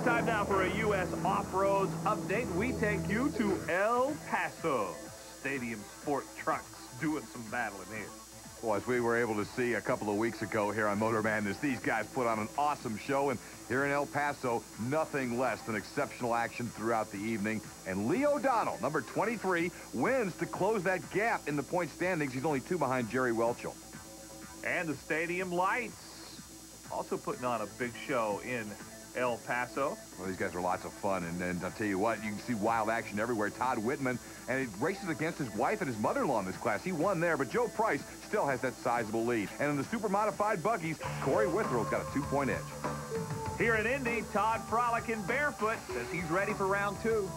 Time now for a U.S. Off-Roads update. We take you to El Paso. Stadium Sport Trucks doing some battling here. Well, as we were able to see a couple of weeks ago here on Motor Madness, these guys put on an awesome show. And here in El Paso, nothing less than exceptional action throughout the evening. And Lee O'Donnell, number 23, wins to close that gap in the point standings. He's only 2 behind Jerry Welchel. And the Stadium Lights also putting on a big show in El Paso. Well, these guys are lots of fun, and I'll tell you what, you can see wild action everywhere. Todd Whitman, and he races against his wife and his mother-in-law in this class. He won there, but Joe Price still has that sizable lead. And in the super modified buggies, Corey Witherell's got a 2-point edge. Here in Indy, Todd Frolick in barefoot says he's ready for round 2.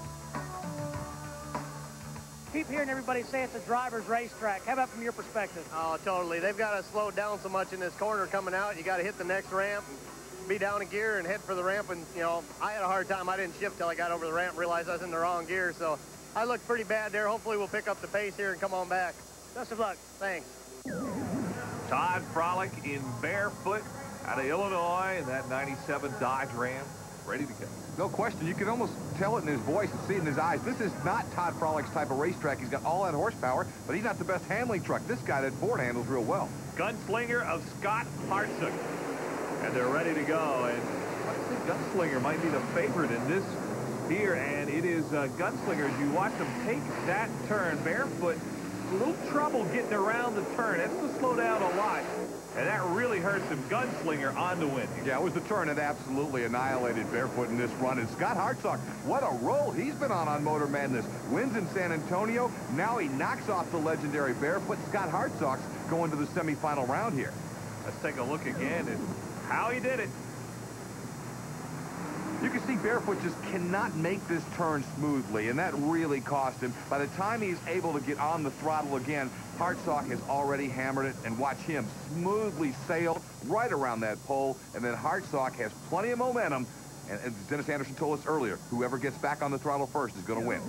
Keep hearing everybody say it's a driver's racetrack. How about from your perspective? Oh, totally. They've got to slow down so much in this corner coming out. You got to hit the next ramp, be down a gear and head for the ramp. And, you know, I had a hard time. I didn't shift till I got over the ramp, realized I was in the wrong gear. So I looked pretty bad there. Hopefully we'll pick up the pace here and come on back. Best of luck. Thanks. Todd Frolick in barefoot out of Illinois in that 97 Dodge Ram. Ready to go. No question. You can almost tell it in his voice and see it in his eyes. This is not Todd Frolick's type of racetrack. He's got all that horsepower, but he's not the best handling truck. This guy, that Ford, handles real well. Gunslinger of Scott Hartsook. And they're ready to go. And I think Gunslinger might be the favorite in this here. And it is Gunslinger. As you watch him take that turn barefoot, a little trouble getting around the turn. That's to slow down a lot. And that really hurts him. Gunslinger on the win. Yeah, it was the turn that absolutely annihilated barefoot in this run. And Scott Hartsock, what a roll he's been on Motor Madness. Wins in San Antonio. Now he knocks off the legendary barefoot. Scott Hartsock's going to the semifinal round here. Let's take a look again at how he did it. You can see barefoot just cannot make this turn smoothly, and that really cost him. By the time he's able to get on the throttle again, Hartsock has already hammered it, and watch him smoothly sail right around that pole, and then Hartsock has plenty of momentum, and as Dennis Anderson told us earlier, whoever gets back on the throttle first is going to win.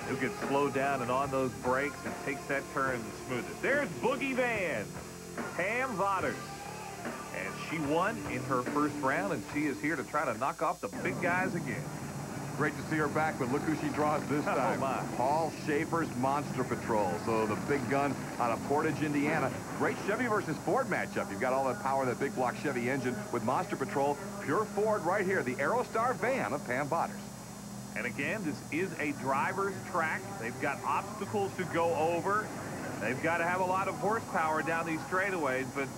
He'll get slowed down and on those brakes and takes that turn the smoothest. There's Boogie Van, Pam Vodders. And she won in her first round, and she is here to try to knock off the big guys again. Great to see her back, but look who she draws this time. Oh, my. Paul Schaefer's Monster Patrol. So the big gun out of Portage, Indiana. Great Chevy versus Ford matchup. You've got all that power, that big block Chevy engine with Monster Patrol. Pure Ford right here, the Aerostar van of Pam Vodders. And again, this is a driver's track. They've got obstacles to go over. They've got to have a lot of horsepower down these straightaways, but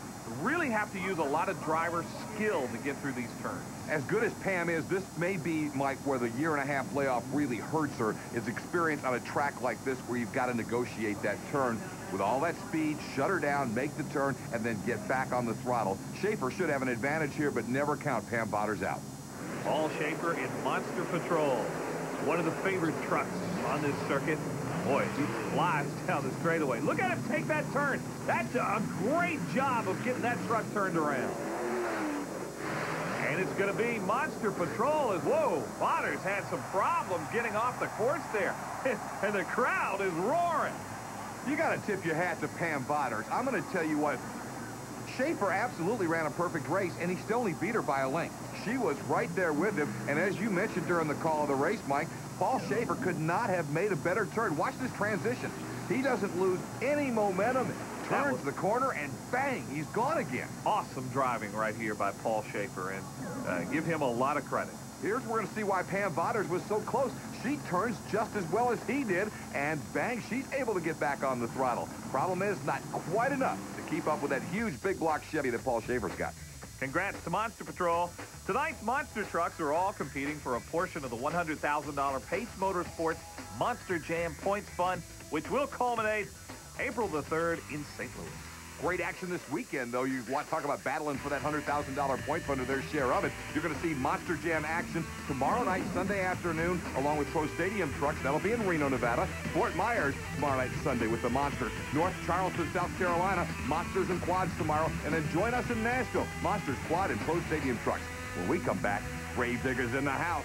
really have to use a lot of driver skill to get through these turns. As good as Pam is, this may be, Mike, where the year-and-a-half layoff really hurts her, is experience on a track like this where you've got to negotiate that turn with all that speed, shut her down, make the turn, and then get back on the throttle. Schaefer should have an advantage here, but never count Pam Vodders out. Paul Schaefer in Monster Patrol, one of the favorite trucks on this circuit. Boy, he flies down the straightaway. Look at him take that turn. That's a great job of getting that truck turned around. And it's going to be Monster Patrol as, whoa, Vodders had some problems getting off the course there. And the crowd is roaring. You got to tip your hat to Pam Vodders. I'm going to tell you what, Schaefer absolutely ran a perfect race, and he still only beat her by a length. She was right there with him, and as you mentioned during the call of the race, Mike, Paul Schaefer could not have made a better turn. Watch this transition. He doesn't lose any momentum. Turns the corner, and bang, he's gone again. Awesome driving right here by Paul Schaefer, and give him a lot of credit. Here's where we're going to see why Pam Vodders was so close. She turns just as well as he did, and bang, she's able to get back on the throttle. Problem is, not quite enough to keep up with that huge big block Chevy that Paul Schaefer's got. Congrats to Monster Patrol. Tonight's monster trucks are all competing for a portion of the $100,000 Pace Motorsports Monster Jam Points Fund, which will culminate April the 3rd in St. Louis. Great action this weekend, though. You want to talk about battling for that $100,000 point fund or their share of it. You're going to see Monster Jam action tomorrow night, Sunday afternoon, along with Pro Stadium trucks. That'll be in Reno, Nevada. Fort Myers tomorrow night, Sunday, with the Monster. North Charleston, South Carolina, Monsters and Quads tomorrow. And then join us in Nashville, Monsters Quad and Pro Stadium trucks. When we come back, Gravediggers in the house.